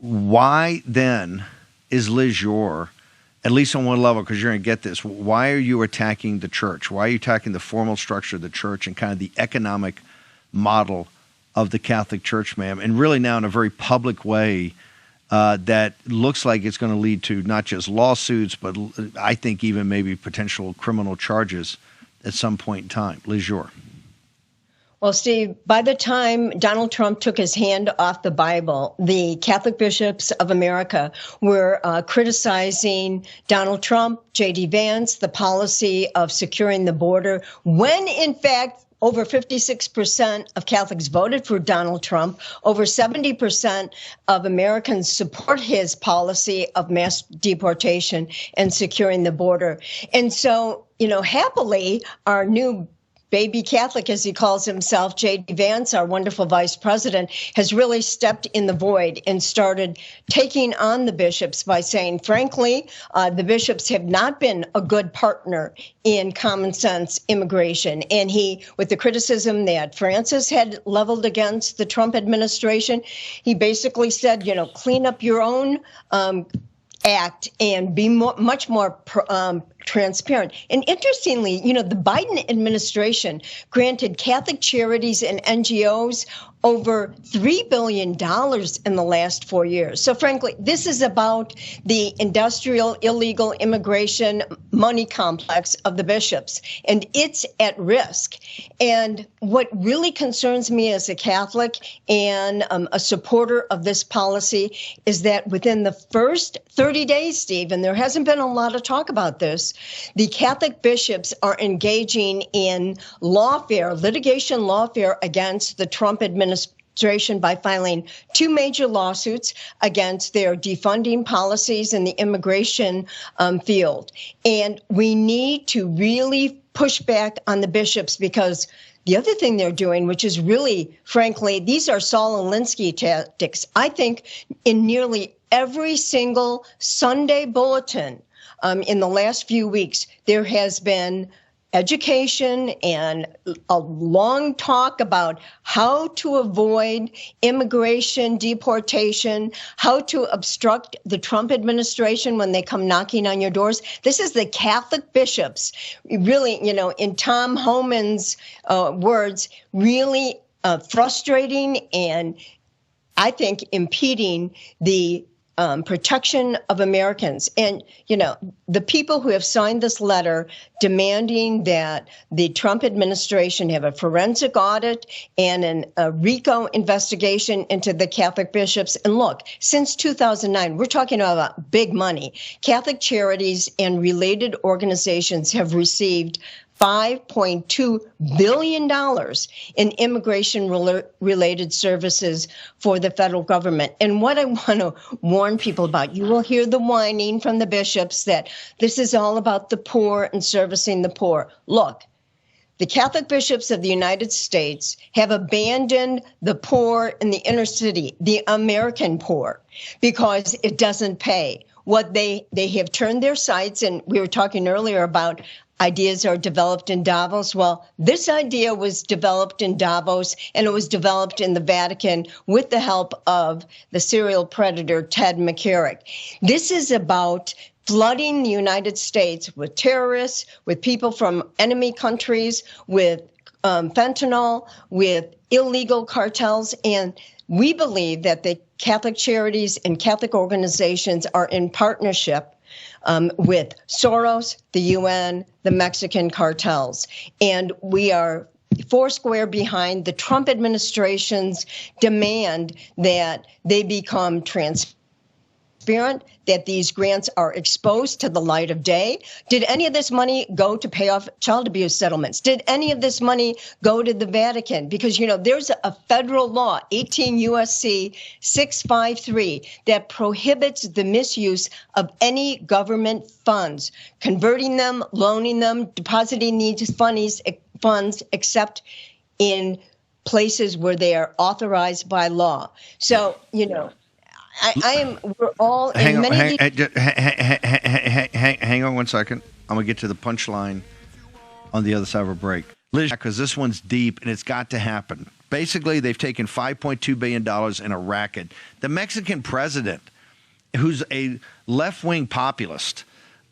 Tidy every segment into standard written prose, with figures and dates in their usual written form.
why then is Liz Yore, at least on one level, because you're going to get this, why are you attacking the church? Why are you attacking the formal structure of the church and kind of the economic model of the Catholic Church, ma'am? And really now in a very public way that looks like it's going to lead to not just lawsuits, but I think even maybe potential criminal charges at some point in time. Liz Yore. Well, Steve, by the time Donald Trump took his hand off the Bible, the Catholic bishops of America were criticizing Donald Trump, J.D. Vance, the policy of securing the border, when in fact over 56% of Catholics voted for Donald Trump. Over 70% of Americans support his policy of mass deportation and securing the border. And so, happily, our new baby Catholic, as he calls himself, J.D. Vance, our wonderful vice president, has really stepped in the void and started taking on the bishops by saying, frankly, the bishops have not been a good partner in common sense immigration. And he, with the criticism that Francis had leveled against the Trump administration, he basically said, clean up your own act and be much more transparent. And interestingly, the Biden administration granted Catholic charities and NGOs over $3 billion in the last 4 years. So frankly, this is about the industrial illegal immigration money complex of the bishops, and it's at risk. And what really concerns me as a Catholic and a supporter of this policy is that within the first 30 days, Steve, and there hasn't been a lot of talk about this, the Catholic bishops are engaging in litigation lawfare against the Trump administration by filing two major lawsuits against their defunding policies in the immigration field. And we need to really push back on the bishops, because the other thing they're doing, which is really, frankly, these are Saul Alinsky tactics. I think in nearly every single Sunday bulletin in the last few weeks, there has been education and a long talk about how to avoid immigration deportation, how to obstruct the Trump administration when they come knocking on your doors. This is the Catholic bishops, really, in Tom Homan's words, really frustrating and, I think, impeding the protection of Americans. And, the people who have signed this letter demanding that the Trump administration have a forensic audit and a RICO investigation into the Catholic bishops. And look, since 2009, we're talking about big money. Catholic charities and related organizations have received $5.2 billion in immigration-related services for the federal government. And what I want to warn people about, you will hear the whining from the bishops that this is all about the poor and servicing the poor. Look, the Catholic bishops of the United States have abandoned the poor in the inner city, the American poor, because it doesn't pay. What they have turned their sights, and we were talking earlier about ideas are developed in Davos. Well, this idea was developed in Davos, and it was developed in the Vatican with the help of the serial predator, Ted McCarrick. This is about flooding the United States with terrorists, with people from enemy countries, with fentanyl, with illegal cartels. And we believe that the Catholic charities and Catholic organizations are in partnership with Soros, the UN, the Mexican cartels. And we are foursquare behind the Trump administration's demand that they become transparent, that these grants are exposed to the light of day. Did any of this money go to pay off child abuse settlements? Did any of this money go to the Vatican? Because, there's a federal law, 18 U.S.C. 653, that prohibits the misuse of any government funds, converting them, loaning them, depositing these funds, except in places where they are authorized by law. So, we're all hang in on, many. Hang on 1 second. I'm going to get to the punchline on the other side of a break. Liz, because this one's deep and it's got to happen. Basically, they've taken $5.2 billion in a racket. The Mexican president, who's a left-wing populist,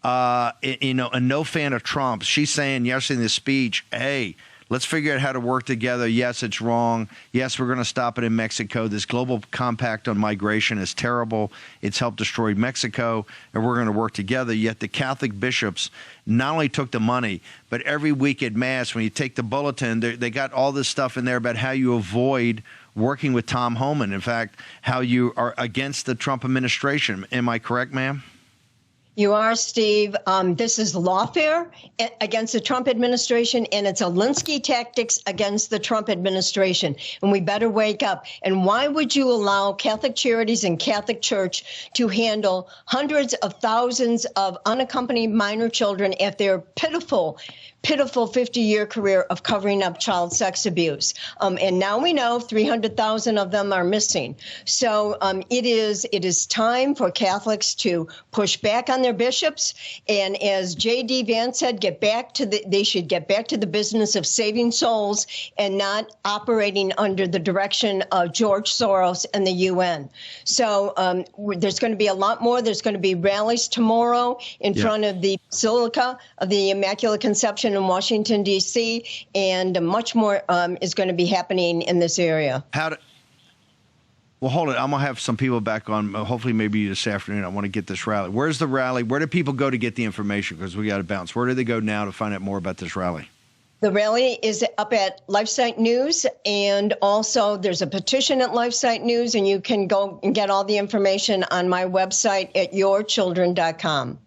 a no fan of Trump, she's saying yesterday in this speech, hey, let's figure out how to work together. Yes, it's wrong. Yes, we're going to stop it in Mexico. This global compact on migration is terrible. It's helped destroy Mexico, and we're going to work together. Yet the Catholic bishops not only took the money, but every week at Mass, when you take the bulletin, they got all this stuff in there about how you avoid working with Tom Homan. In fact, how you are against the Trump administration. Am I correct, ma'am? You are, Steve. This is lawfare against the Trump administration, and it's Alinsky tactics against the Trump administration. And we better wake up. And why would you allow Catholic Charities and Catholic Church to handle hundreds of thousands of unaccompanied minor children at their pitiful 50-year career of covering up child sex abuse? And now we know 300,000 of them are missing. So it is time for Catholics to push back on their bishops. And as J.D. Vance said, they should get back to the business of saving souls and not operating under the direction of George Soros and the UN. So there's going to be a lot more. There's going to be rallies tomorrow in front of the Basilica of the Immaculate Conception in Washington, D.C., and much more is going to be happening in this area. Well, hold it. I'm going to have some people back on, hopefully maybe this afternoon. I want to get this rally. Where's the rally? Where do people go to get the information? Because we got to bounce. Where do they go now to find out more about this rally? The rally is up at LifeSite News, and also there's a petition at LifeSite News, and you can go and get all the information on my website at yorechildren.com.